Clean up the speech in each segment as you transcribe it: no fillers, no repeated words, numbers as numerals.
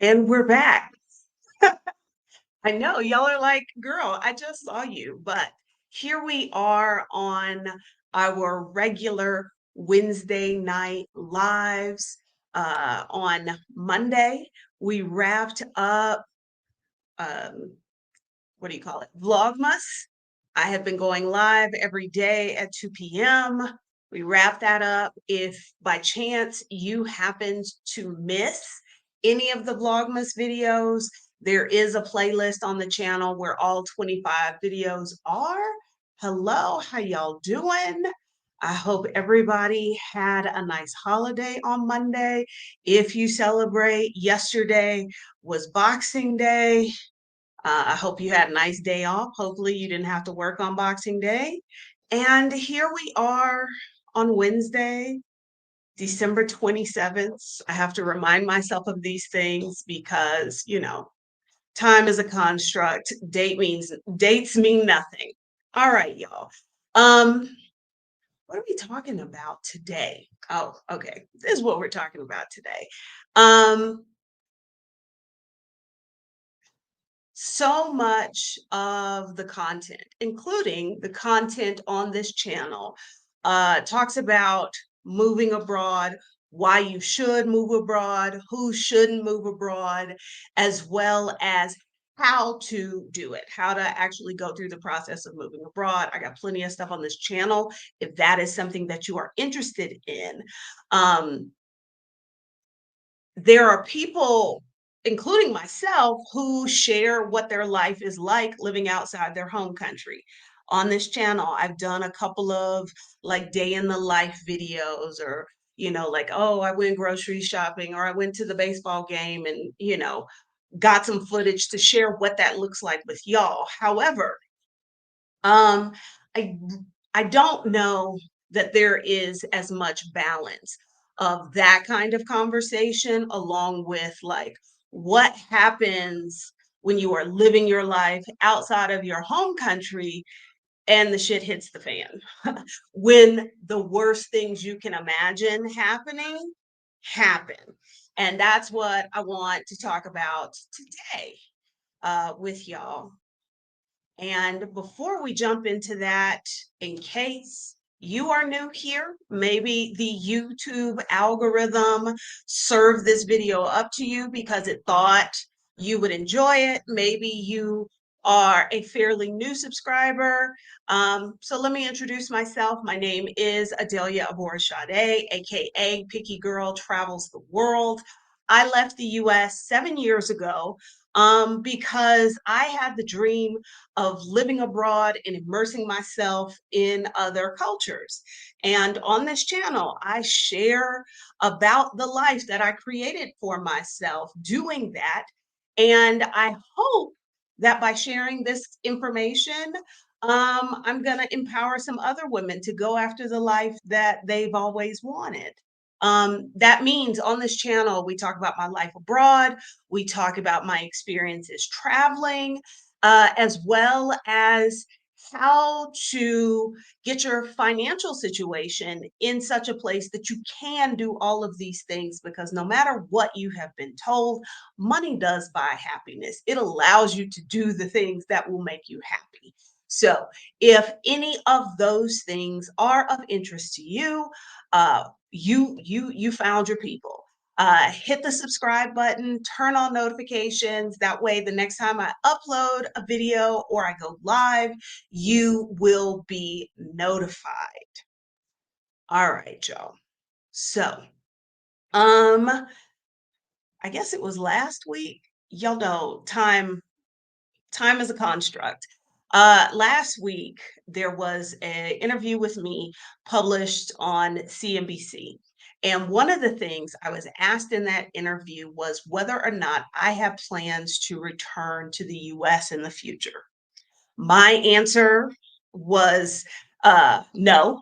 And we're back. I know y'all are like, girl, I just saw you. But here we are on our regular Wednesday night lives. On Monday, we wrapped up, um, what do you call it? Vlogmas. I have been going live every day at 2 p.m. We wrap that up. If by chance you happened to miss any of the Vlogmas videos, there is a playlist on the channel where all 25 videos are. Hello, how y'all doing? I hope everybody had a nice holiday on Monday. If you celebrate, yesterday was Boxing Day. I hope you had a nice day off. Hopefully, you didn't have to work on Boxing Day. And here we are on Wednesday, December 27th. I have to remind myself of these things because, time is a construct. Dates mean nothing. All right, y'all. Um, what are we talking about today? Oh, okay. This is what we're talking about today. Um, so much of the content, including the content on this channel, talks about moving abroad, why you should move abroad, who shouldn't move abroad, as well as how to do it, how to actually go through the process of moving abroad. I got plenty of stuff on this channel if that is something that you are interested in. Um, there are people, including myself, who share what their life is like living outside their home country. On this channel, I've done a couple of like day in the life videos or, like, oh, I went grocery shopping or I went to the baseball game and, got some footage to share what that looks like with y'all. However, um, I I don't know that there is as much balance of that kind of conversation along with like what happens when you are living your life outside of your home country and the shit hits the fan. When the worst things you can imagine happening happen. And that's what I want to talk about today with y'all. And before we jump into that, in case you are new here, maybe the YouTube algorithm served this video up to you because it thought you would enjoy it. Maybe you are a fairly new subscriber. So let me introduce myself. My name is Adelia Aborishade, aka Picky Girl Travels the World. I left the US 7 years ago because I had the dream of living abroad and immersing myself in other cultures. And on this channel, I share about the life that I created for myself doing that. And I hope that by sharing this information, I'm going to empower some other women to go after the life that they've always wanted. That means on this channel, we talk about my life abroad, we talk about my experiences traveling, as well as how to get your financial situation in such a place that you can do all of these things because no matter what you have been told, money does buy happiness. It allows you to do the things that will make you happy. So, if any of those things are of interest to you, you found your people. Hit the subscribe button, turn on notifications. That way, the next time I upload a video or I go live, you will be notified. All right, y'all. So, um, I guess it was last week. Y'all know time is a construct. Last week there was an interview with me published on CNBC. And one of the things I was asked in that interview was whether or not I have plans to return to the US in the future. My answer was no,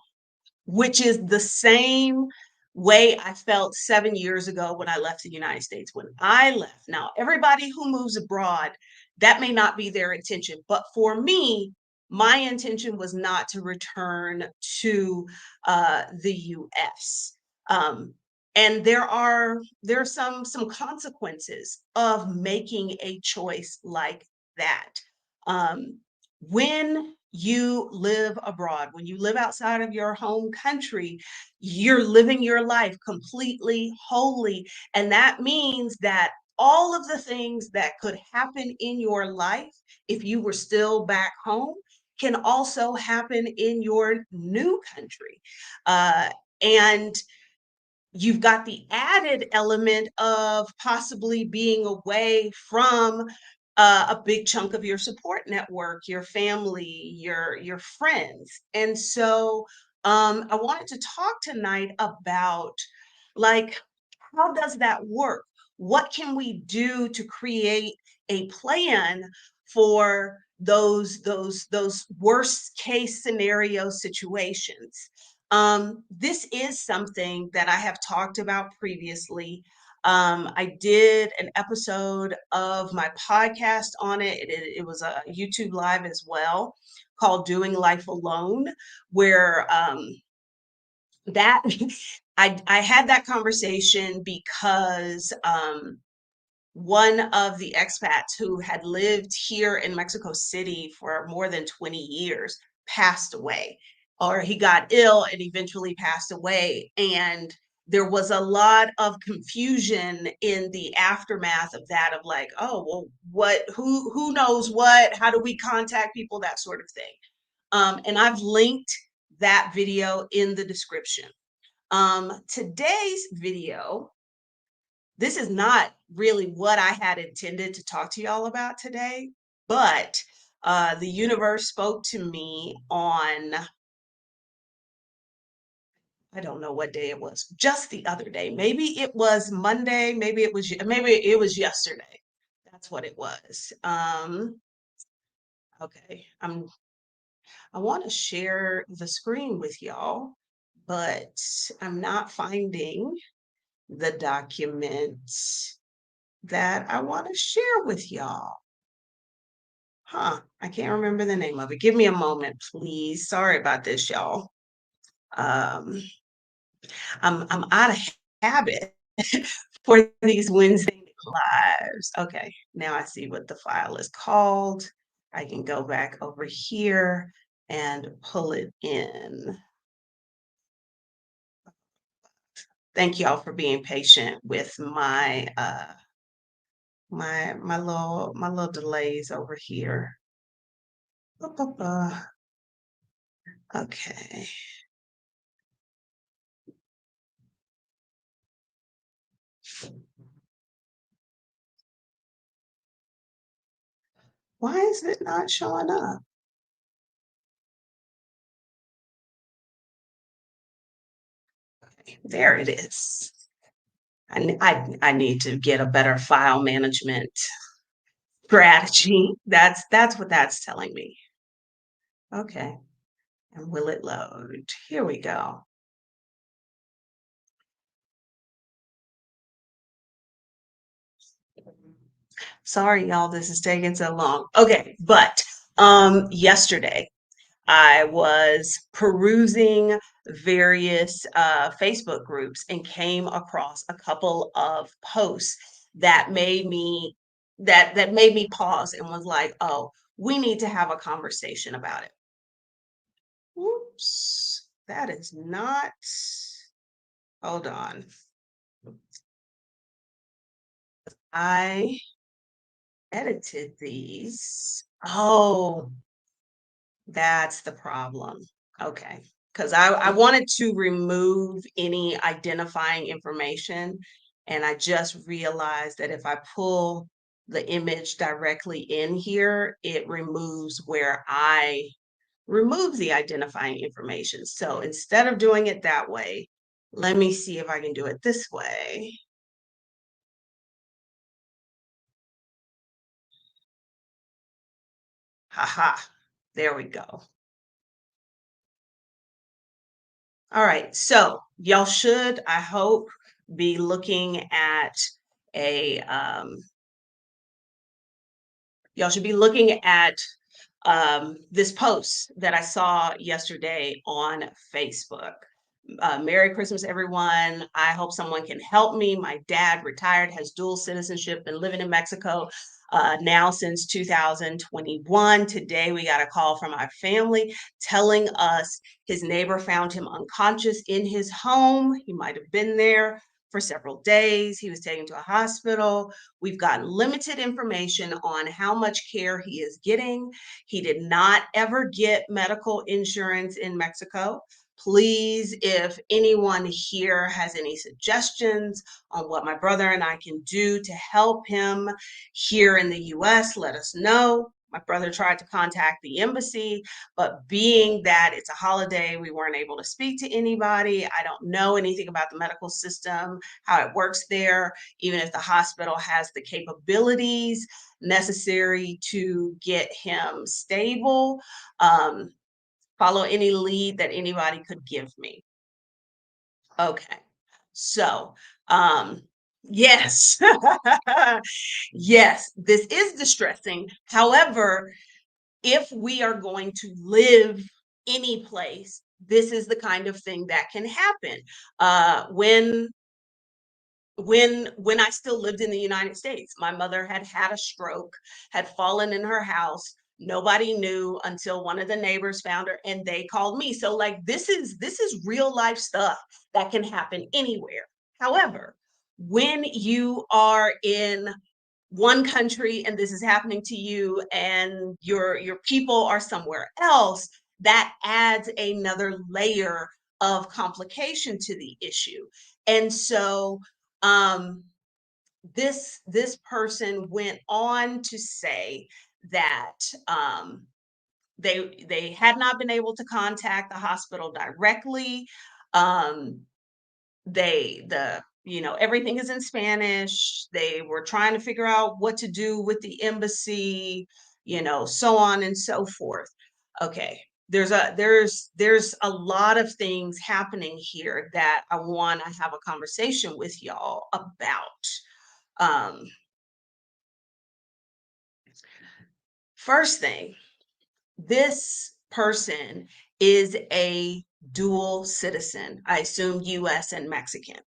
which is the same way I felt 7 years ago when I left the United States. When I left, now everybody who moves abroad, that may not be their intention, but for me, my intention was not to return to the US. Um, and there are some consequences of making a choice like that. Um, when you live abroad, when you live outside of your home country, you're living your life completely, wholly, and that means that all of the things that could happen in your life if you were still back home can also happen in your new country. And you've got the added element of possibly being away from a big chunk of your support network, your family, your friends. And so I wanted to talk tonight about, like, how does that work? What can we do to create a plan for those worst case scenario situations? This is something that I have talked about previously. I did an episode of my podcast on it. It was a YouTube live as well, called Doing Life Alone, where that I had that conversation because one of the expats who had lived here in Mexico City for more than 20 years passed away, or he got ill and eventually passed away. And there was a lot of confusion in the aftermath of that, of like, oh, well, who knows what, how do we contact people, that sort of thing. And I've linked that video in the description. Today's video, this is not really what I had intended to talk to y'all about today, but the universe spoke to me on, I don't know what day it was, just the other day. Maybe it was Monday, maybe it was yesterday. That's what it was. Okay, I want to share the screen with y'all, but I'm not finding the document that I want to share with y'all. Huh, I can't remember the name of it. Give me a moment, please. Sorry about this, y'all. Um, I'm out of habit for these Wednesday lives. Okay, now I see what the file is called. I can go back over here and pull it in. Thank y'all for being patient with my my little delays over here. Okay. Why is it not showing up? Okay, there it is. I need to get a better file management strategy. That's what that's telling me. Okay, and will it load? Here we go. Sorry, y'all, this is taking so long. Okay, but yesterday I was perusing various Facebook groups and came across a couple of posts that made me pause and was like, "Oh, we need to have a conversation about it." Oops, that is not. Hold on. I edited these. Oh, that's the problem. Okay. Because I wanted to remove any identifying information. And I just realized that if I pull the image directly in here, it removes where I remove the identifying information. So instead of doing it that way, let me see if I can do it this way. Haha. There we go. All right, so y'all should, I hope, be looking at a y'all should be looking at this post that I saw yesterday on Facebook. Merry Christmas, everyone. I hope someone can help me. My dad retired, has dual citizenship, been living in Mexico now since 2021. Today, we got a call from our family telling us his neighbor found him unconscious in his home. He might have been there for several days. He was taken to a hospital. We've gotten limited information on how much care he is getting. He did not ever get medical insurance in Mexico. Please, if anyone here has any suggestions on what my brother and I can do to help him here in the US, let us know. My brother tried to contact the embassy, but being that it's a holiday, we weren't able to speak to anybody. I don't know anything about the medical system, how it works there, even if the hospital has the capabilities necessary to get him stable. Follow any lead that anybody could give me. Okay. So, yes. Yes, this is distressing. However, if we are going to live any place, this is the kind of thing that can happen. When I still lived in the United States, my mother had had a stroke, had fallen in her house. Nobody knew until one of the neighbors found her and they called me. So like this is real life stuff that can happen anywhere. However, when you are in one country and this is happening to you and your people are somewhere else, that adds another layer of complication to the issue. And so um this person went on to say that they had not been able to contact the hospital directly. um the everything is in Spanish. They were trying to figure out what to do with the embassy, so on and so forth. Okay, there's a lot of things happening here that I want to have a conversation with y'all about. um First thing, this person is a dual citizen, I assume US and Mexican.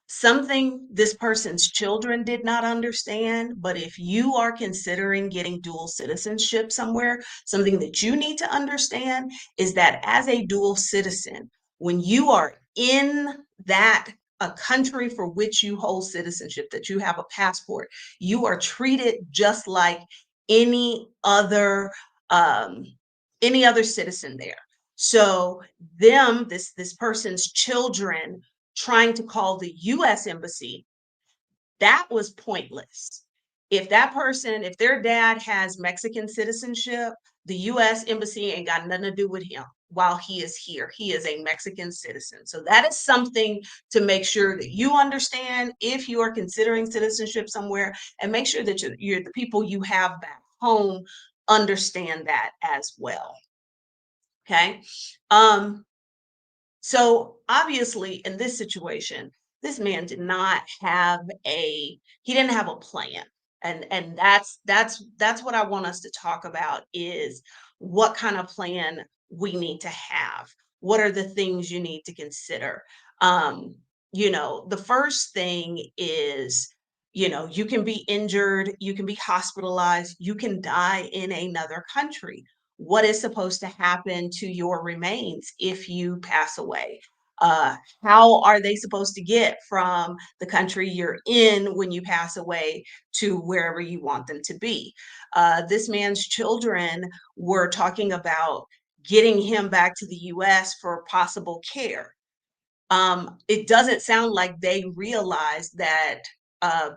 Something this person's children did not understand, but if you are considering getting dual citizenship somewhere, something that you need to understand is that as a dual citizen, when you are in that a country for which you hold citizenship, that you have a passport, you are treated just like any other um, any other citizen there. So this person's children trying to call the US embassy, that was pointless. If their dad has Mexican citizenship, the US embassy ain't got nothing to do with him while he is here. He is a Mexican citizen. So that is something to make sure that you understand if you are considering citizenship somewhere, and make sure that the people you have back home understand that as well. Okay. Um, so obviously in this situation, this man did not have he didn't have a plan. And that's what I want us to talk about is what kind of plan we need to have. What are the things you need to consider? The first thing is, you can be injured, you can be hospitalized, you can die in another country. What is supposed to happen to your remains if you pass away? How are they supposed to get from the country you're in when you pass away to wherever you want them to be? This man's children were talking about getting him back to the US for possible care. It doesn't sound like they realized that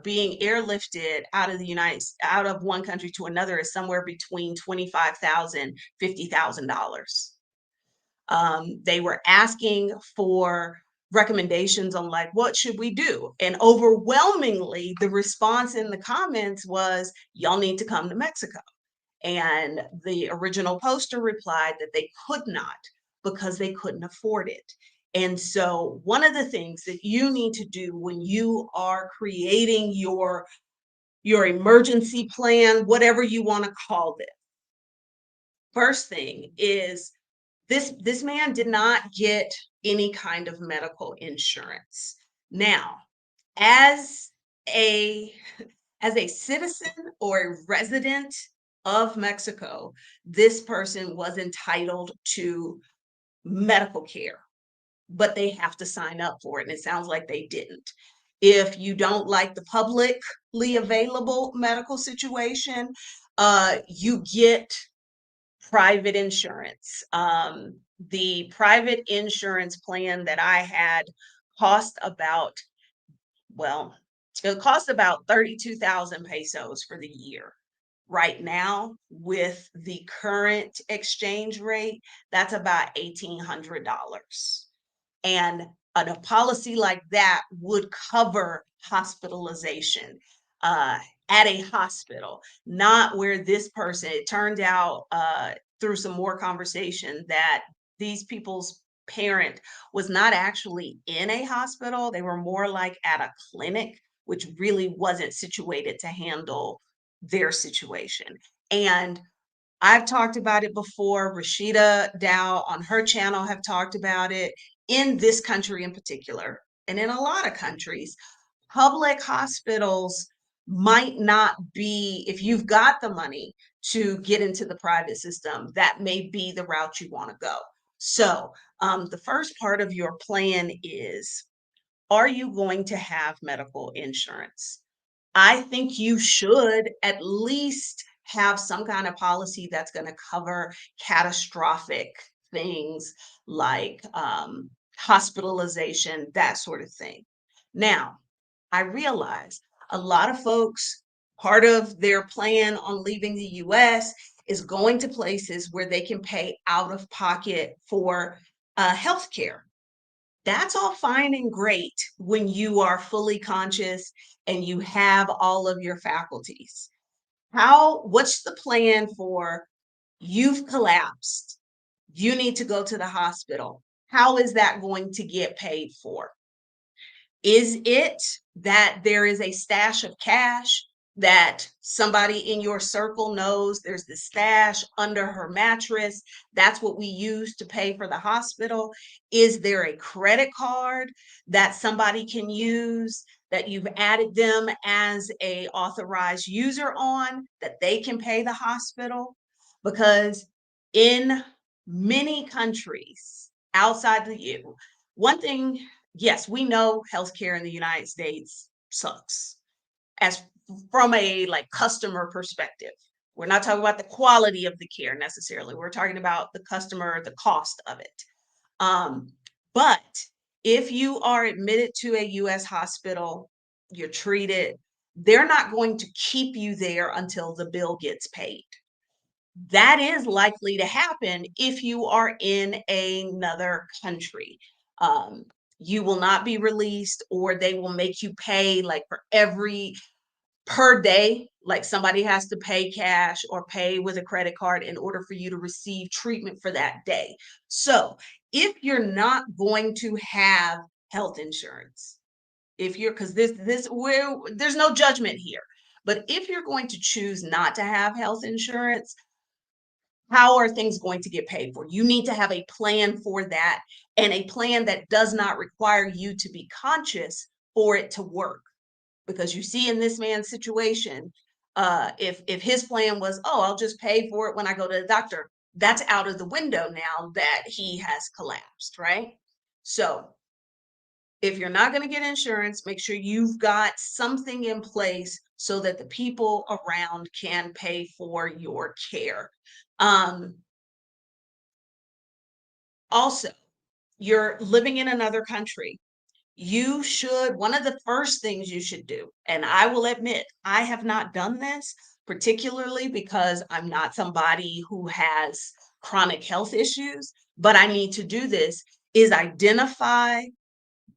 being airlifted out of one country to another is somewhere between 25,000, $50,000. They were asking for recommendations on like what should we do, and overwhelmingly the response in the comments was y'all need to come to Mexico. And the original poster replied that they could not because they couldn't afford it. And so, one of the things that you need to do when you are creating your emergency plan, whatever you want to call it, first thing is This man did not get any kind of medical insurance. Now, as a as a citizen or a resident of Mexico, this person was entitled to medical care, but they have to sign up for it. And it sounds like they didn't. If you don't like the publicly available medical situation, you get private insurance. The private insurance plan that I had cost about, well, it cost about 32,000 pesos for the year. Right now, with the current exchange rate, that's about $1,800. And a policy like that would cover hospitalization uh, at a hospital, not where this person, it turned out through some more conversation that these people's parent was not actually in a hospital. They were more like at a clinic, which really wasn't situated to handle their situation. And I've talked about it before. Rashida Dow on her channel have talked about it. In this country in particular, and in a lot of countries, public hospitals might not be, if you've got the money to get into the private system, that may be the route you want to go. So, the first part of your plan is, are you going to have medical insurance? I think you should at least have some kind of policy that's going to cover catastrophic things like hospitalization, that sort of thing. Now, I realize a lot of folks, part of their plan on leaving the US is going to places where they can pay out of pocket for health care. That's all fine and great when you are fully conscious and you have all of your faculties. What's the plan for you've collapsed? You need to go to the hospital. How is that going to get paid for? Is it that there is a stash of cash that somebody in your circle knows there's the stash under her mattress? That's what we use to pay for the hospital. Is there a credit card that somebody can use that you've added them as a authorized user on that they can pay the hospital? Because in many countries outside the EU, one thing, yes, we know healthcare in the United States sucks as from a like customer perspective. We're not talking about the quality of the care necessarily. We're talking about the customer, the cost of it. Um, but if you are admitted to a US hospital, you're treated, they're not going to keep you there until the bill gets paid. That is likely to happen if you are in another country. Um, you will not be released, or they will make you pay like for every per day, like somebody has to pay cash or pay with a credit card in order for you to receive treatment for that day. So if you're not going to have health insurance, if you're, because this where there's no judgment here, but if you're going to choose not to have health insurance, how are things going to get paid for? You need to have a plan for that, and a plan that does not require you to be conscious for it to work. Because you see in this man's situation, if his plan was, oh, I'll just pay for it when I go to the doctor, that's out of the window now that he has collapsed, right? So if you're not going to get insurance, make sure you've got something in place so that the people around can pay for your care. Um, Also, you're living in another country. You should, one of the first things you should do, and I will admit, I have not done this, particularly because I'm not somebody who has chronic health issues, but I need to do this, is identify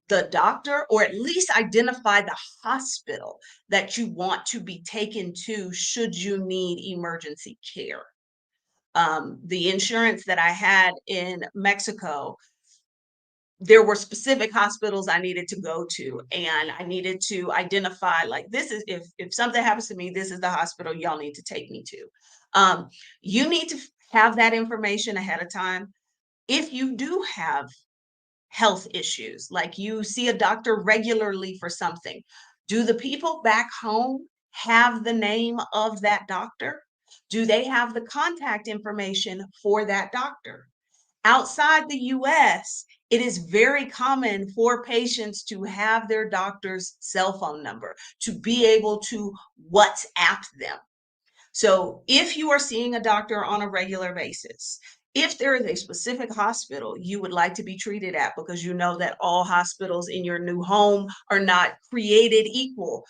the doctor, or at least identify the hospital that you want to be taken to should you need emergency care. The insurance that I had in Mexico, there were specific hospitals I needed to go to, and I needed to identify like, this is, if something happens to me, this is the hospital y'all need to take me to. You need to have that information ahead of time. If you do have health issues, like you see a doctor regularly for something, do the people back home have the name of that doctor? Do they have the contact information for that doctor? Outside the US, it is very common for patients to have their doctor's cell phone number, to be able to WhatsApp them. So if you are seeing a doctor on a regular basis, if there is a specific hospital you would like to be treated at because you know that all hospitals in your new home are not created equal,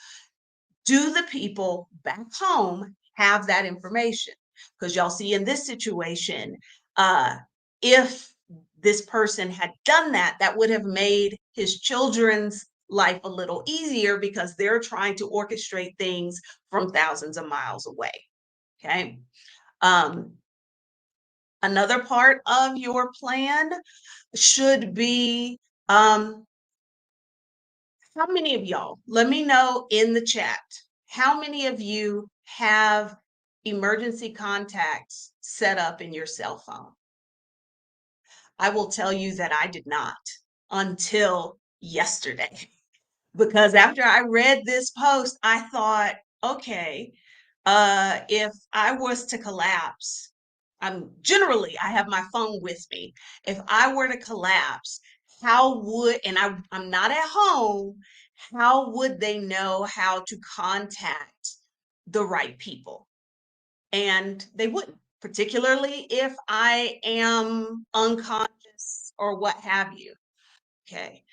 do the people back home have that information? Because y'all see in this situation, uh, if this person had done that, that would have made his children's life a little easier because they're trying to orchestrate things from thousands of miles away. Okay. Um, Another part of your plan should be how many of y'all, let me know in the chat, how many of you have emergency contacts set up in your cell phone? I will tell you that I did not until yesterday. Because after I read this post, I thought, okay, if I was to collapse, I have my phone with me. If I were to collapse, how would, and I'm not at home, how would they know how to contact the right people? And they wouldn't, particularly if I am unconscious or what have you. Okay.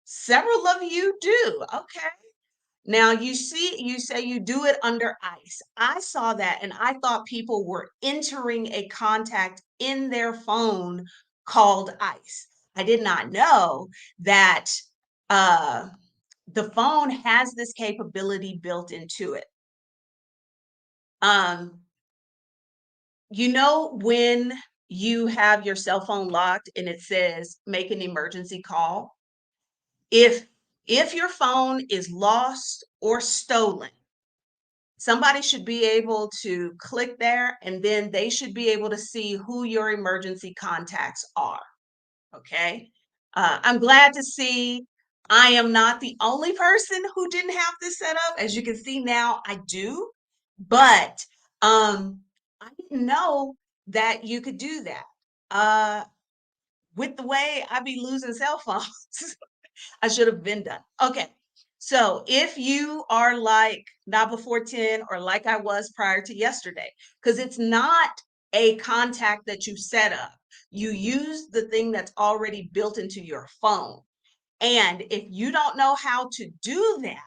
Several of you do. Okay. Now you see, you say you do it under ice. I saw that and I thought people were entering a contact in their phone called ice. I did not know that uh, the phone has this capability built into it. Um, you know, when you have your cell phone locked and it says make an emergency call, if if your phone is lost or stolen, somebody should be able to click there and then they should be able to see who your emergency contacts are. Okay. I'm glad to see I am not the only person who didn't have this set up. As you can see now, I do, but I didn't know that you could do that. With the way I be losing cell phones, I should have been done. Okay. So if you are like not before 10 or like I was prior to yesterday, because it's not a contact that you set up, you use the thing that's already built into your phone. And if you don't know how to do that,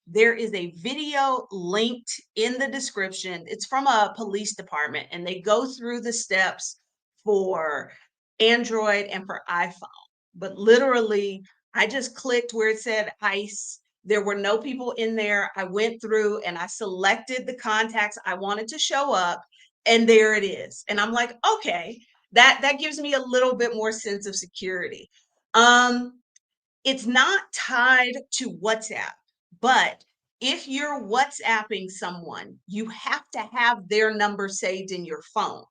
there is a video linked in the description. It's from a police department and they go through the steps for Android and for iPhone. But literally, I just clicked where it said ICE. There were no people in there. I went through and I selected the contacts I wanted to show up, and there it is. And I'm like, okay, that gives me a little bit more sense of security. Um, it's not tied to WhatsApp, but if you're WhatsApping someone, you have to have their number saved in your phone.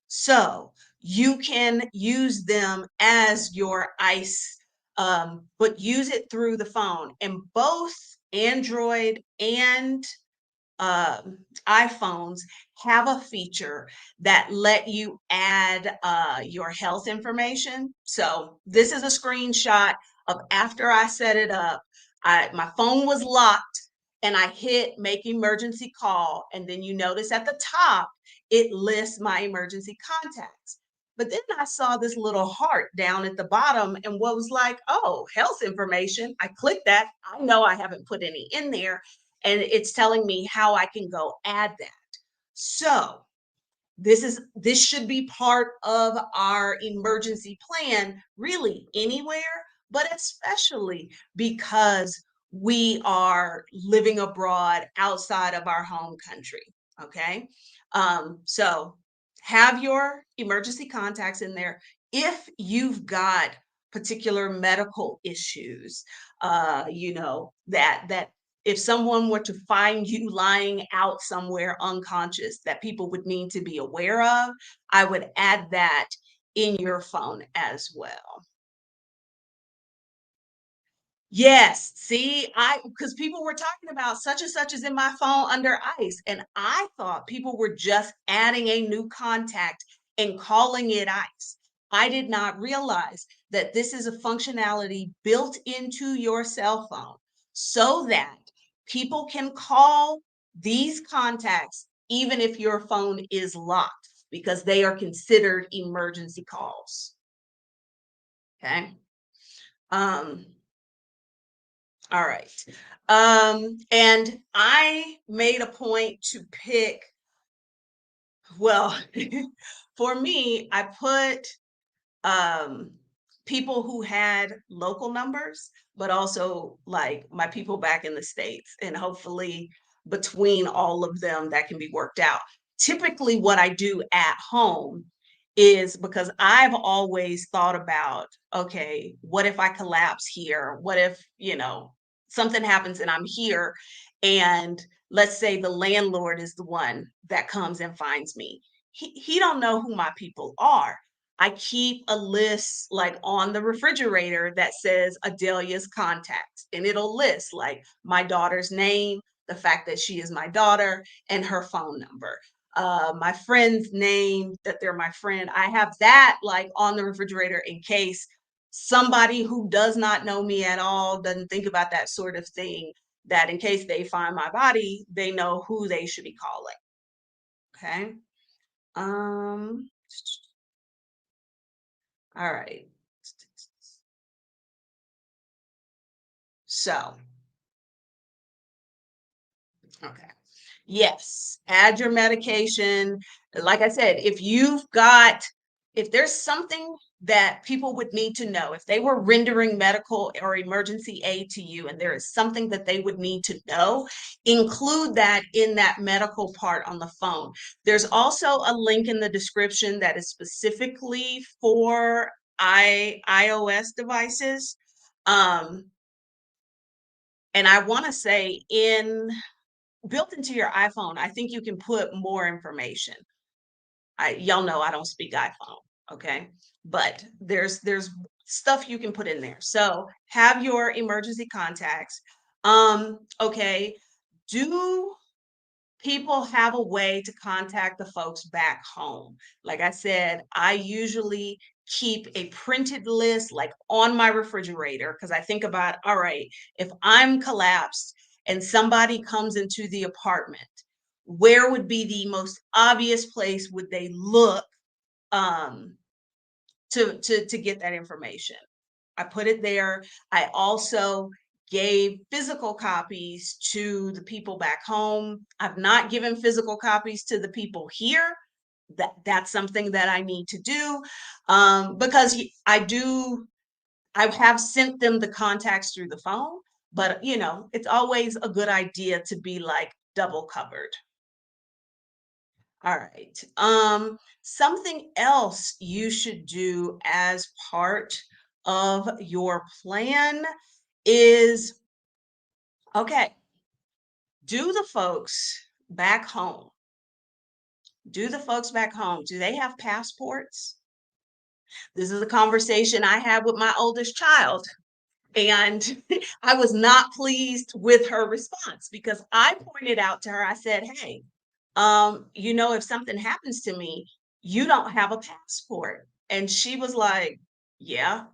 So you can use them as your ICE, but use it through the phone. And both Android and iPhones have a feature that let you add your health information. So this is a screenshot of after I set it up. My phone was locked and I hit make emergency call. And then you notice at the top, it lists my emergency contacts. But then I saw this little heart down at the bottom and what was like, oh, health information. I clicked that. I know I haven't put any in there and it's telling me how I can go add that. So this should be part of our emergency plan really anywhere, but especially because we are living abroad outside of our home country. Okay. So have your emergency contacts in there. If you've got particular medical issues, that if someone were to find you lying out somewhere unconscious that people would need to be aware of, I would add that in your phone as well. Yes, see, I because people were talking about such and such is in my phone under ice, and I thought people were just adding a new contact and calling it ice. I did not realize that this is a functionality built into your cell phone so that people can call these contacts even if your phone is locked because they are considered emergency calls. Okay. Um, All right. And I made a point to pick, well, for me, I put um people who had local numbers, but also like my people back in the States. And hopefully between all of them that can be worked out. Typically, what I do at home is because I've always thought about, okay, what if I collapse here? What if, something happens and I'm here and let's say the landlord is the one that comes and finds me. He don't know who my people are. I keep a list like on the refrigerator that says Adelia's contacts, and it'll list like my daughter's name, the fact that she is my daughter, and her phone number. My friend's name, that they're my friend. I have that like on the refrigerator in case somebody who does not know me at all, doesn't think about that sort of thing, that in case they find my body, they know who they should be calling. Okay. Um, all right. So, okay. Yes, add your medication. Like I said, if there's something that people would need to know, if they were rendering medical or emergency aid to you and there is something that they would need to know, include that in that medical part on the phone. There's also a link in the description that is specifically for iOS devices. Um, and I want to say in built into your iPhone, I think you can put more information. Y'all know I don't speak iPhone, okay? But there's stuff you can put in there. So have your emergency contacts. Okay, do people have a way to contact the folks back home? Like I said, I usually keep a printed list like on my refrigerator because I think about, all right, if I'm collapsed and somebody comes into the apartment, where would be the most obvious place would they look um, to get that information? I put it there. I also gave physical copies to the people back home. I've not given physical copies to the people here. That's something that I need to do because I have sent them the contacts through the phone, but it's always a good idea to be like double covered. All right. Something else you should do as part of your plan is, okay, do the folks back home, do the folks back home, do they have passports? This is a conversation I had with my oldest child. And I was not pleased with her response because I pointed out to her, I said, hey, if something happens to me, you don't have a passport. And she was like, yeah.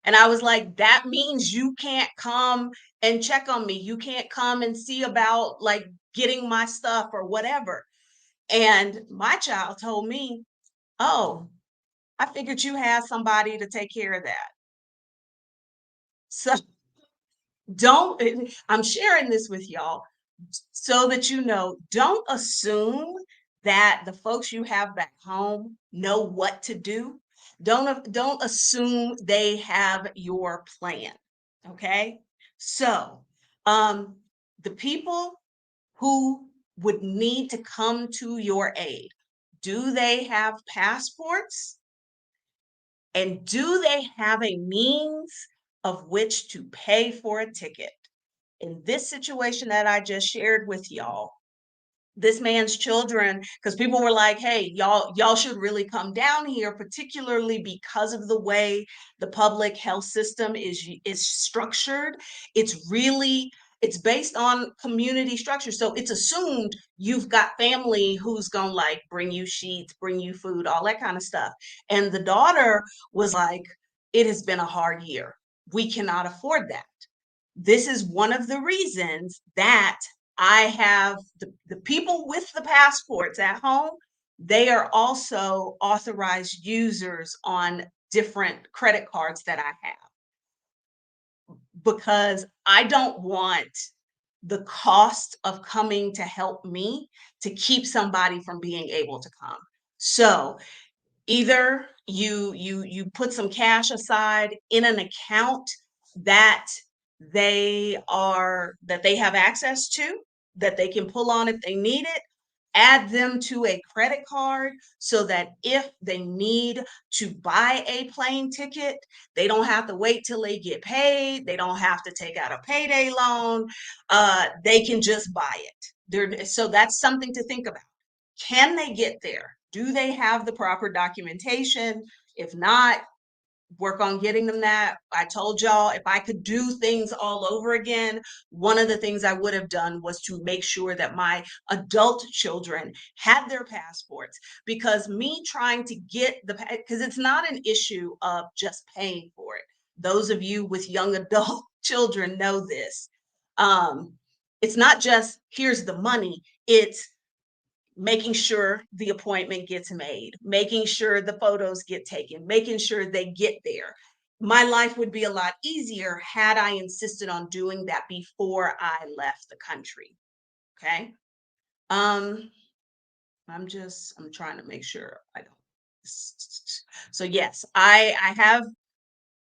And I was like, that means you can't come and check on me. You can't come and see about like getting my stuff or whatever. And my child told me, oh, I figured you had somebody to take care of that. So don't, I'm sharing this with y'all so that don't assume that the folks you have back home know what to do. Don't assume they have your plan. Okay? So, um the people who would need to come to your aid, do they have passports? And do they have a means of which to pay for a ticket? In this situation that I just shared with y'all, this man's children, because people were like, hey, y'all should really come down here, particularly because of the way the public health system is structured. It's really, it's based on community structure, so it's assumed you've got family who's gonna like bring you sheets, bring you food, all that kind of stuff. And the daughter was like, it has been a hard year, we cannot afford that. This is one of the reasons that I have the people with the passports at home, they are also authorized users on different credit cards that I have, because I don't want the cost of coming to help me to keep somebody from being able to come. So either you put some cash aside in an account that they have access to, that they can pull on if they need it, add them to a credit card so that if they need to buy a plane ticket, they don't have to wait till they get paid, they don't have to take out a payday loan, they can just buy it. So that's something to think about. Can they get there? Do they have the proper documentation? If not, work on getting them that. I told y'all, if I could do things all over again, one of the things I would have done was to make sure that my adult children had their passports, because me trying to get because it's not an issue of just paying for it. Those of you with young adult children know this. Um, it's not just here's the money, it's making sure the appointment gets made, making sure the photos get taken, making sure they get there. My life would be a lot easier had I insisted on doing that before I left the country. Okay. Um, I'm trying to make sure I don't. So yes, I have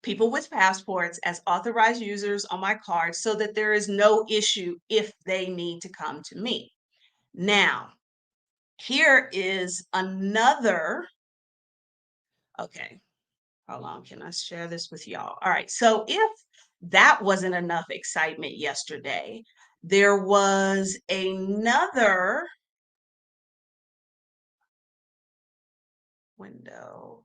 people with passports as authorized users on my card so that there is no issue if they need to come to me. Now, here is another, okay, hold on, can I share this with y'all? All right, so if that wasn't enough excitement yesterday, there was another window.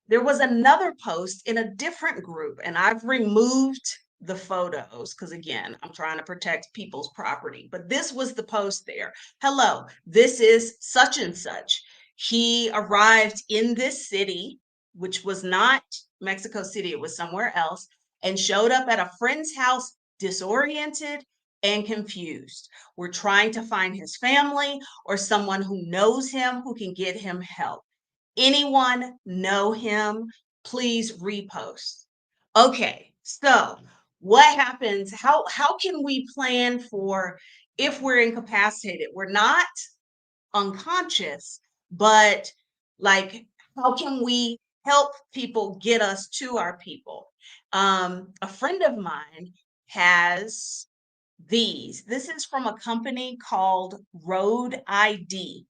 There was another post in a different group, and I've removed the photos because, again, I'm trying to protect people's property. But this was the post there. Hello, this is such and such. He arrived in this city, which was not Mexico City, it was somewhere else, and showed up at a friend's house disoriented and confused. We're trying to find his family or someone who knows him who can get him help. Anyone know him? Please repost. Okay, so what happens? How can we plan for if we're incapacitated? We're not unconscious, but like how can we help people get us to our people? A friend of mine has these. This is from a company called Road ID.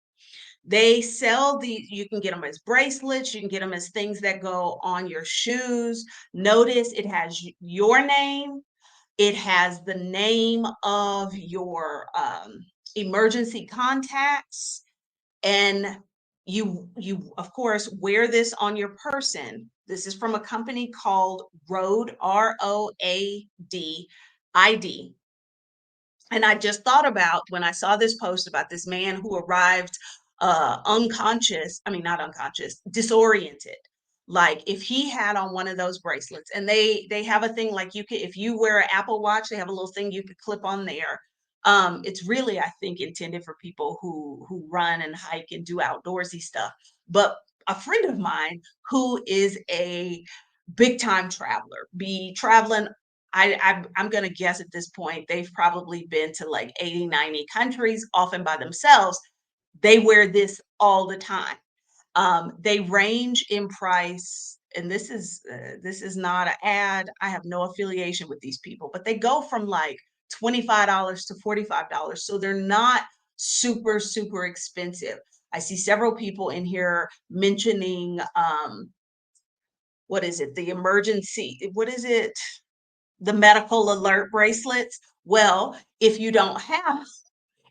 They sell you can get them as bracelets, you can get them as things that go on your shoes. Notice it has your name, it has the name of your emergency contacts, and you of course wear this on your person. This is from a company called Road, ROAD ID. And I just thought about when I saw this post about this man who arrived unconscious, I mean, not unconscious, disoriented. Like if he had on one of those bracelets, and they have a thing like you can, if you wear an Apple Watch, they have a little thing you could clip on there. It's really, I think, intended for people who run and hike and do outdoorsy stuff. But a friend of mine who is a big time traveler, be traveling, I'm gonna guess at this point, they've probably been to like 80, 90 countries, often by themselves. They wear this all the time. They range in price, and this is not an ad. I have no affiliation with these people, but they go from like $25 to $45. So they're not super, super expensive. I see several people in here mentioning what is it? The emergency, what is it? The medical alert bracelets. Well, if you don't have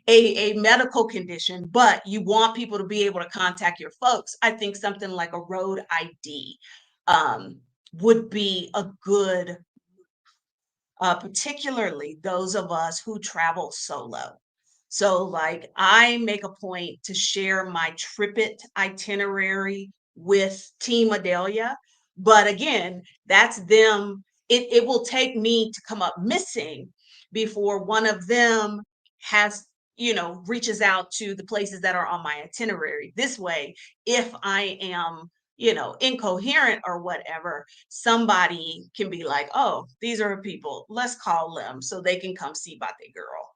a medical condition, but you want people to be able to contact your folks, I think something like a road ID um, would be a good, particularly those of us who travel solo. So, like, I make a point to share my TripIt itinerary with Team Adelia. But again, that's them. It will take me to come up missing before one of them has, reaches out to the places that are on my itinerary. This way, if I am, incoherent or whatever, somebody can be like, oh, these are people, let's call them so they can come see about their girl.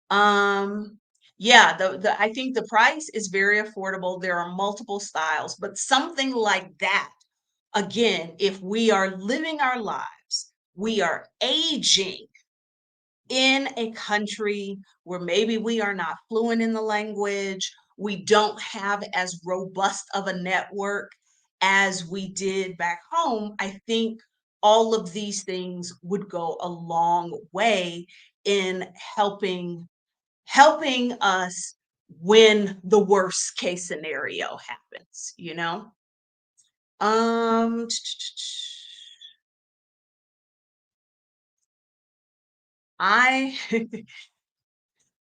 um yeah, the I think the price is very affordable. There are multiple styles, but something like that, again, if we are living our lives, we are aging in a country where maybe we are not fluent in the language, we don't have as robust of a network as we did back home, I think all of these things would go a long way in helping us when the worst case scenario happens. Um I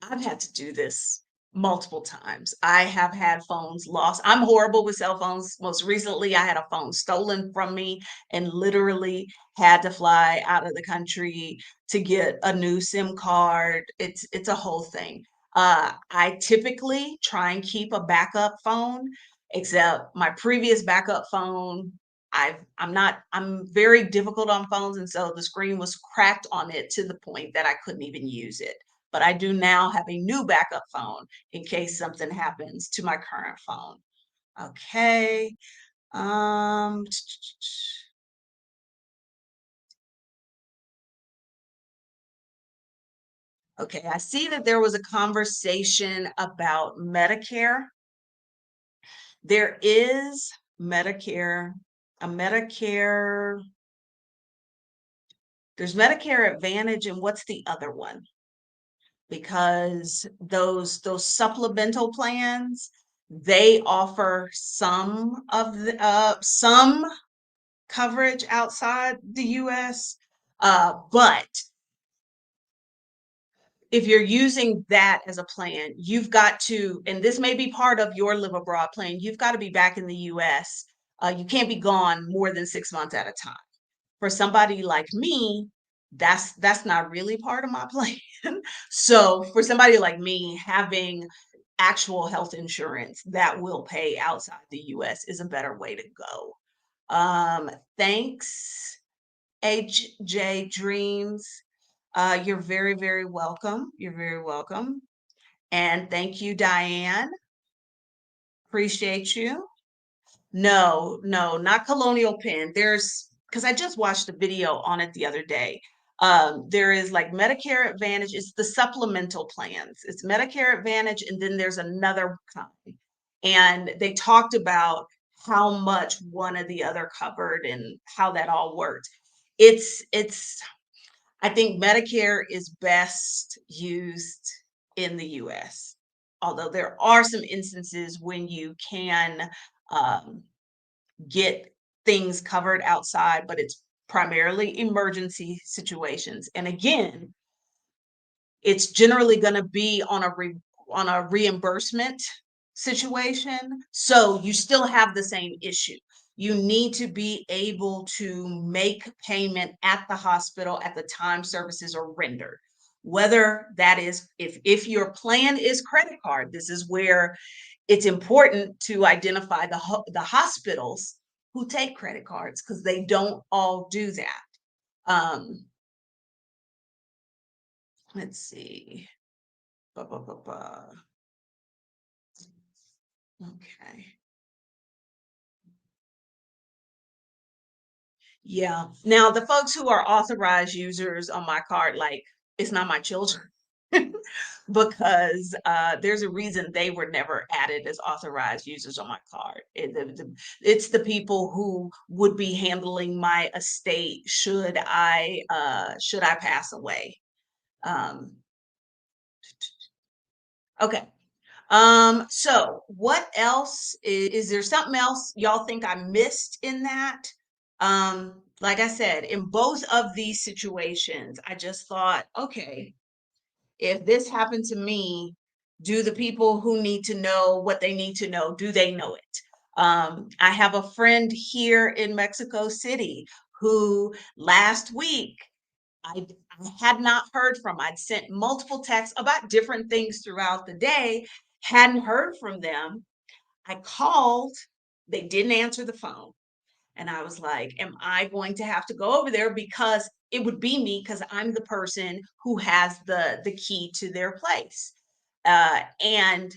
I've had to do this multiple times. I have had phones lost. I'm horrible with cell phones. Most recently, I had a phone stolen from me and literally had to fly out of the country to get a new SIM card. It's a whole thing. I typically try and keep a backup phone, except my previous backup phone, I'm very difficult on phones, and so the screen was cracked on it to the point that I couldn't even use it. But I do now have a new backup phone in case something happens to my current phone. Okay. Um, okay, I see that there was a conversation about Medicare. There is Medicare, a Medicare, there's Medicare Advantage, and what's the other one? Because those supplemental plans, they offer some coverage outside the US. But if you're using that as a plan, you've got to, and this may be part of your live abroad plan, you've got to be back in the US. You can't be gone more than 6 months at a time. For somebody like me, that's not really part of my plan. So for somebody like me, having actual health insurance that will pay outside the US is a better way to go. Thanks, HJ Dreams. You're very, very welcome. You're very welcome. And thank you, Diane. Appreciate you. No, no, not Colonial Penn. There's because I just watched a video on it the other day. There is like Medicare Advantage, it's the supplemental plans. It's Medicare Advantage, and then there's another kind. And they talked about how much one or the other covered and how that all worked. It's I think Medicare is best used in the US, although there are some instances when you can um, get things covered outside, but it's primarily emergency situations. And again, it's generally going to be on a reimbursement situation, so you still have the same issue. You need to be able to make payment at the hospital at the time services are rendered, whether that is, if your plan is credit card, this is where it's important to identify the hospitals who take credit cards, because they don't all do that. Let's see. Ba, ba, ba, ba. Okay. Yeah. Now, the folks who are authorized users on my card, like, it's not my children. Because there's a reason they were never added as authorized users on my card. It's the people who would be handling my estate should I pass away. Um, Okay. So what else is there something else y'all think I missed in that? Like I said, in both of these situations, I just thought, okay, if this happened to me, do the people who need to know what they need to know, do they know it? I have a friend here in Mexico City who last week I had not heard from. I'd sent multiple texts about different things throughout the day, hadn't heard from them. I called, they didn't answer the phone. And I was like, am I going to have to go over there? Because it would be me, because I'm the person who has the key to their place. And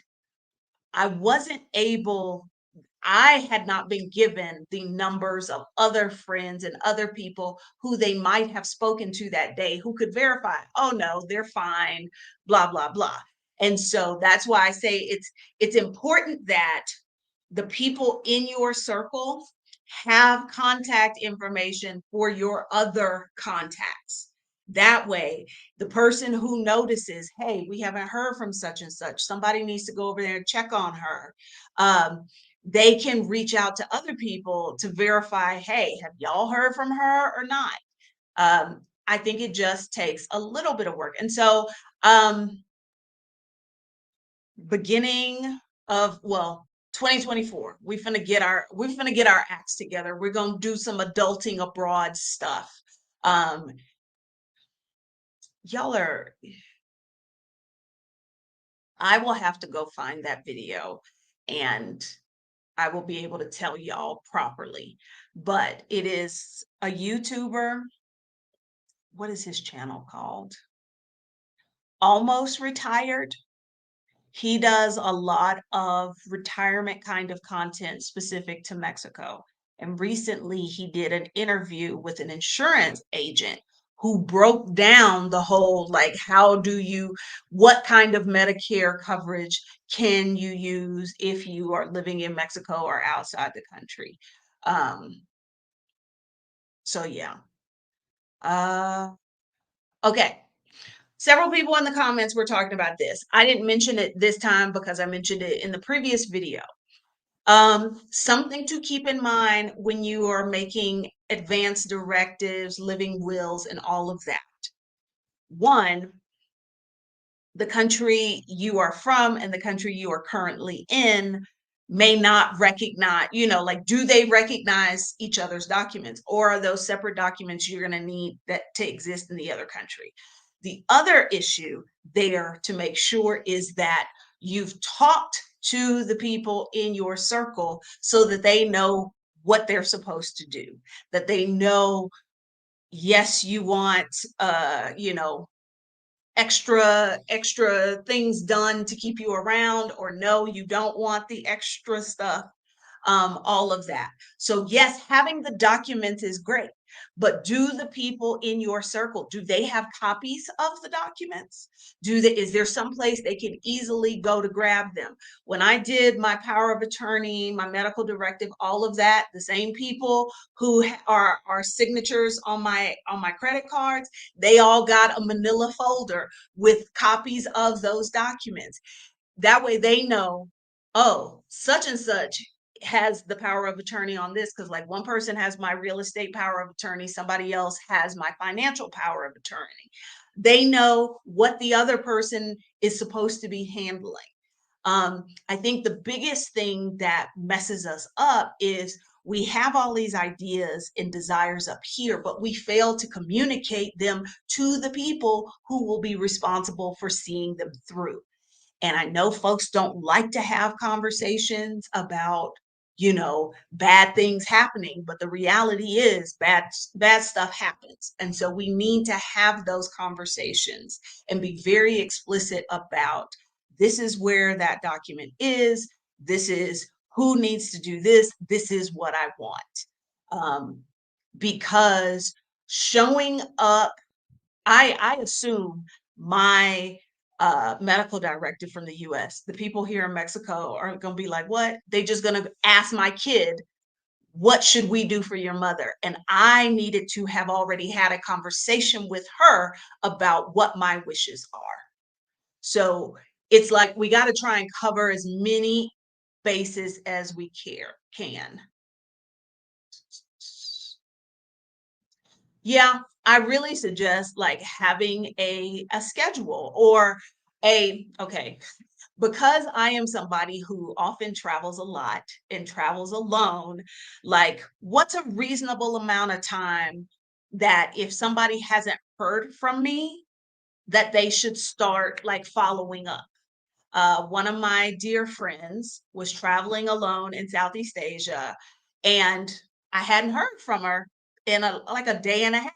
I wasn't able, I had not been given the numbers of other friends and other people who they might have spoken to that day who could verify, oh no, they're fine, blah, blah, blah. And so that's why I say it's important that the people in your circle have contact information for your other contacts. That way, the person who notices, hey, we haven't heard from such and such, somebody needs to go over there and check on her. Um, they can reach out to other people to verify, hey, have y'all heard from her or not? I think it just takes a little bit of work. And so, beginning of, well, 2024, we finna get our acts together. We're gonna do some adulting abroad stuff. Um, y'all are, I will have to go find that video and I will be able to tell y'all properly. But it is a YouTuber. What is his channel called? Almost Retired. He does a lot of retirement kind of content specific to Mexico. And recently he did an interview with an insurance agent who broke down the whole, like, how do you, what kind of Medicare coverage can you use if you are living in Mexico or outside the country? Um, so yeah. Uh, okay. Several people in the comments were talking about this. I didn't mention it this time because I mentioned it in the previous video. Something to keep in mind when you are making advance directives, living wills, and all of that. One, the country you are from and the country you are currently in may not recognize, like, do they recognize each other's documents, or are those separate documents you're going to need that to exist in the other country? The other issue there to make sure is that you've talked to the people in your circle so that they know what they're supposed to do, that they know, yes, you want, extra things done to keep you around, or no, you don't want the extra stuff, all of that. So yes, having the documents is great, but do the people in your circle, do they have copies of the documents? Is there some place they can easily go to grab them? When I did my power of attorney, my medical directive, all of that, the same people who are signatures on my credit cards, they all got a manila folder with copies of those documents. That way they know, oh, such and such has the power of attorney on this, because like one person has my real estate power of attorney, somebody else has my financial power of attorney. They know what the other person is supposed to be handling. I think the biggest thing that messes us up is we have all these ideas and desires up here, but we fail to communicate them to the people who will be responsible for seeing them through. And I know folks don't like to have conversations about, bad things happening, but the reality is bad stuff happens. And so we need to have those conversations and be very explicit about, this is where that document is, this is who needs to do this, this is what I want. Because showing up, I assume my medical directive from the US, the people here in Mexico are going to be like, what? They just going to ask my kid, what should we do for your mother? And I needed to have already had a conversation with her about what my wishes are. So it's like we got to try and cover as many bases as we can. Yeah, I really suggest like having a schedule or a okay, because I am somebody who often travels a lot and travels alone, like what's a reasonable amount of time that if somebody hasn't heard from me, that they should start like following up. One of my dear friends was traveling alone in Southeast Asia, and I hadn't heard from her in like a day and a half.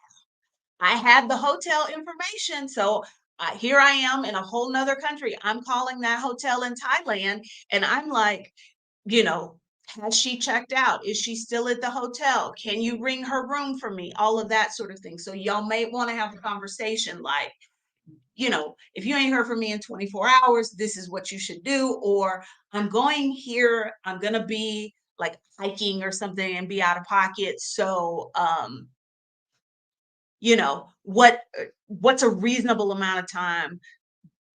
I had the hotel information, so here I am in a whole nother country. I'm calling that hotel in Thailand, and I'm like, you know, has she checked out? Is she still at the hotel? Can you ring her room for me? All of that sort of thing. So y'all may want to have a conversation like, if you ain't heard from me in 24 hours, this is what you should do. Or I'm going here, I'm going to be like hiking or something and be out of pocket. So, what's a reasonable amount of time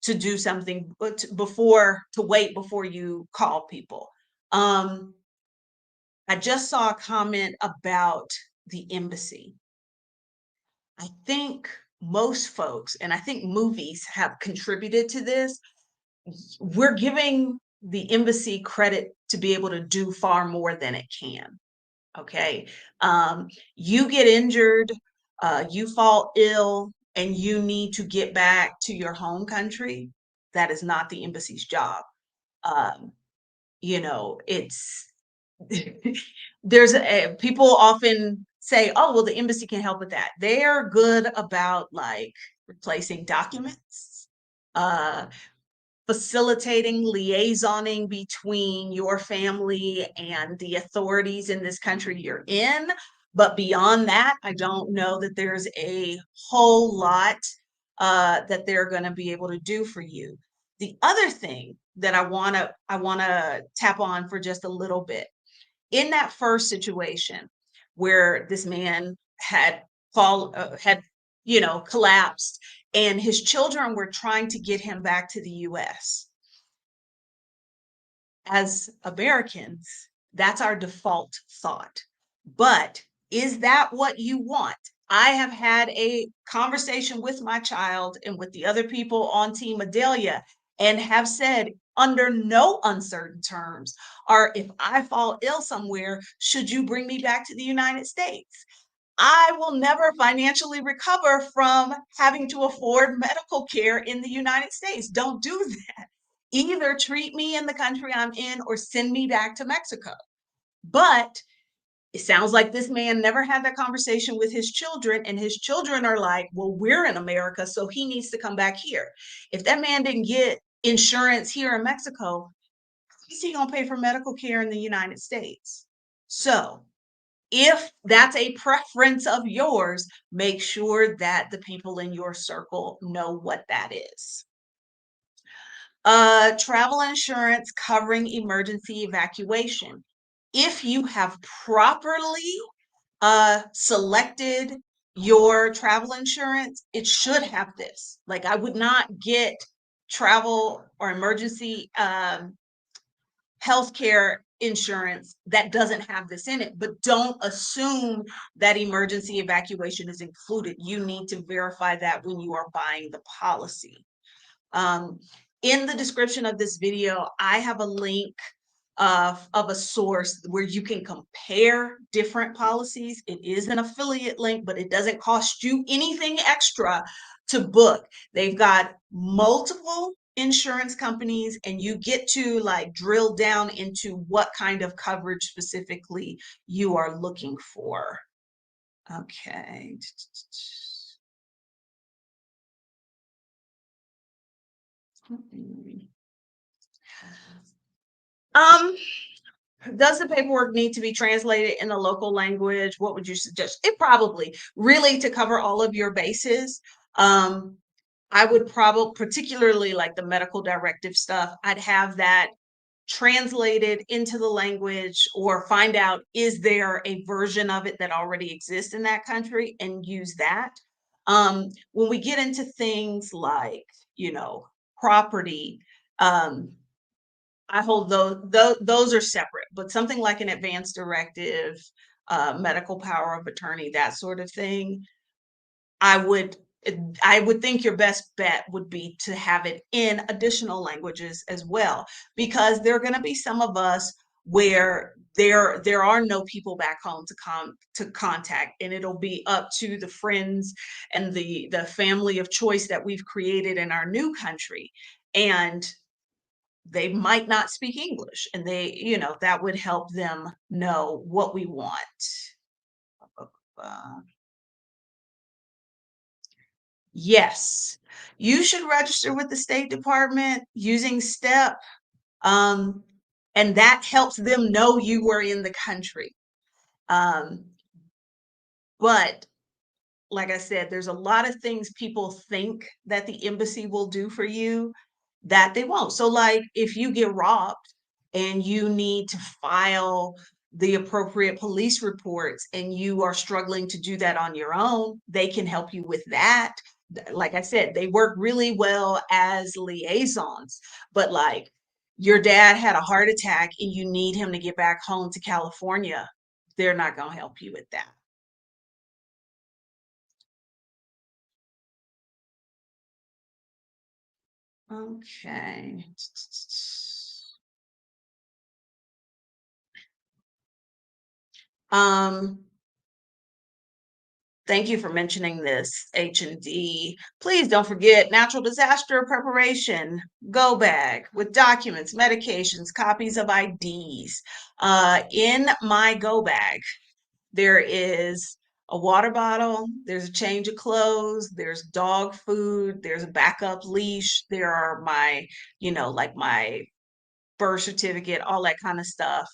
to do something before to wait before you call people. Um, I just saw a comment about the embassy. I think most folks, and I think movies have contributed to this, we're giving the embassy credit to be able to do far more than it can. Okay. You get injured, you fall ill, and you need to get back to your home country. That is not the embassy's job. Um, it's people often say, oh, well, the embassy can help with that. They're good about like replacing documents, uh, facilitating liaisoning between your family and the authorities in this country you're in. But beyond that, I don't know that there's a whole lot that they're going to be able to do for you. The other thing that I want to tap on for just a little bit in that first situation where this man had collapsed and his children were trying to get him back to the US. As Americans, that's our default thought. But is that what you want? I have had a conversation with my child and with the other people on Team Adelia and have said, under no uncertain terms, or if I fall ill somewhere, should you bring me back to the United States? I will never financially recover from having to afford medical care in the United States. Don't do that. Either treat me in the country I'm in or send me back to Mexico. But it sounds like this man never had that conversation with his children, and his children are like, well, we're in America, so he needs to come back here. If that man didn't get insurance here in Mexico, is he going to pay for medical care in the United States? So if that's a preference of yours, make sure that the people in your circle know what that is. Travel insurance covering emergency evacuation. If you have properly selected your travel insurance, it should have this. Like I would not get travel or emergency healthcare insurance that doesn't have this in it, but don't assume that emergency evacuation is included. You need to verify that when you are buying the policy. Um, in the description of this video, I have a link of a source where you can compare different policies. It is an affiliate link, but it doesn't cost you anything extra to book. They've got multiple insurance companies and you get to like drill down into what kind of coverage specifically you are looking for. Okay. Um, does the paperwork need to be translated in the local language? What would you suggest? It probably really to cover all of your bases. Um, I would probably, particularly like the medical directive stuff, I'd have that translated into the language or find out is there a version of it that already exists in that country and use that. When we get into things like, property, Um, I hold those are separate, but something like an advance directive, medical power of attorney, that sort of thing, I would I would think your best bet would be to have it in additional languages as well, because there are going to be some of us where there are no people back home to contact, and it'll be up to the friends and the family of choice that we've created in our new country, and they might not speak English, and that would help them know what we want. Uh, Yes, you should register with the State Department using STEP, um, and that helps them know you were in the country. Um, but like I said, there's a lot of things people think that the embassy will do for you that they won't. So, like, if you get robbed and you need to file the appropriate police reports and you are struggling to do that on your own, they can help you with that. Like I said, they work really well as liaisons, but like your dad had a heart attack and you need him to get back home to California, they're not going to help you with that. Okay. Um, Thank you for mentioning this, H&D. Please don't forget natural disaster preparation, go bag with documents, medications, copies of IDs. In my go bag, there is a water bottle, there's a change of clothes, there's dog food, there's a backup leash, there are like my birth certificate, all that kind of stuff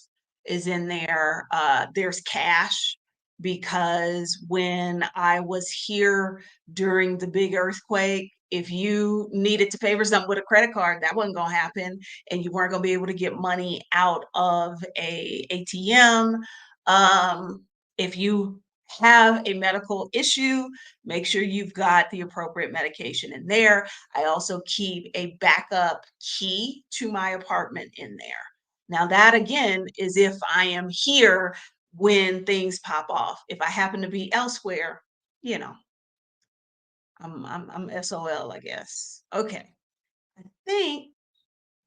is in there. There's cash because when I was here during the big earthquake, if you needed to pay for something with a credit card, that wasn't going to happen, and you weren't going to be able to get money out of a ATM. If you have a medical issue, make sure you've got the appropriate medication in there. I also keep a backup key to my apartment in there. Now, that again is if I am here when things pop off. If I happen to be elsewhere, you know, I'm SOL, I guess. Okay. I think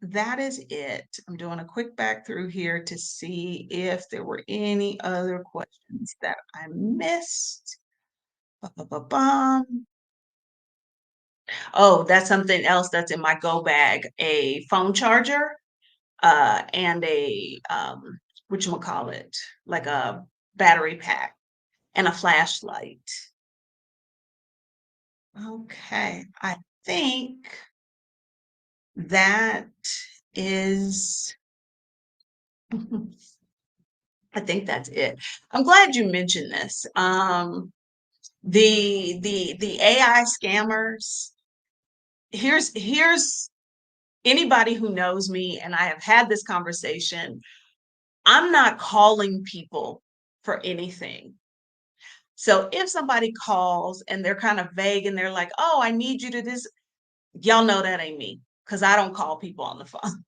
that is it. I'm doing a quick back through here to see if there were any other questions that I missed. Ba-ba-ba-bum. Oh, that's something else that's in my go bag, a phone charger, and a, whatchamacallit, like a battery pack and a flashlight. Okay, I think that is I think that's it. I'm glad you mentioned this. The AI scammers, here's anybody who knows me, and I have had this conversation. I'm not calling people for anything. So if somebody calls and they're kind of vague and they're like, "Oh, I need you to this," y'all know that ain't me because I don't call people on the phone.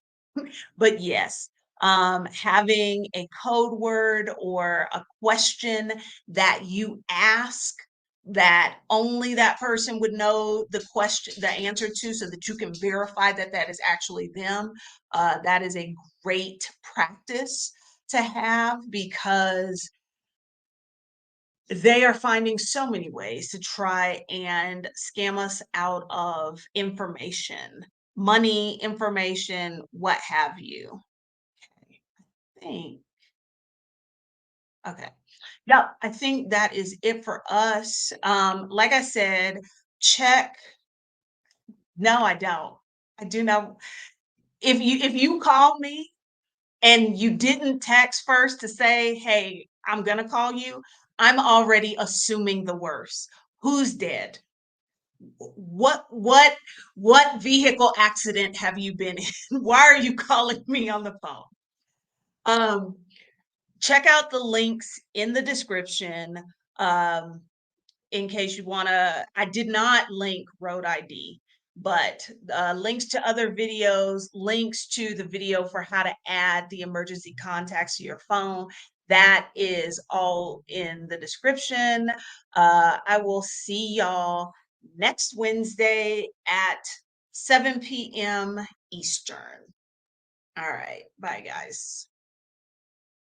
But yes, having a code word or a question that you ask that only that person would know the answer to, so that you can verify that that is actually them. That is a great practice to have because they are finding so many ways to try and scam us out of information, money, information, what have you. I think, okay. Yeah, I think that is it for us. Like I said, check. No, I don't. I do not. If you call me and you didn't text first to say, "Hey, I'm gonna call you," I'm already assuming the worst. Who's dead? What vehicle accident have you been in? Why are you calling me on the phone? Um, Check out the links in the description, um, in case you want to. I did not link Road ID But links to other videos, links to the video for how to add the emergency contacts to your phone, that is all in the description. I will see y'all next Wednesday at 7 p.m. Eastern. All right. Bye, guys.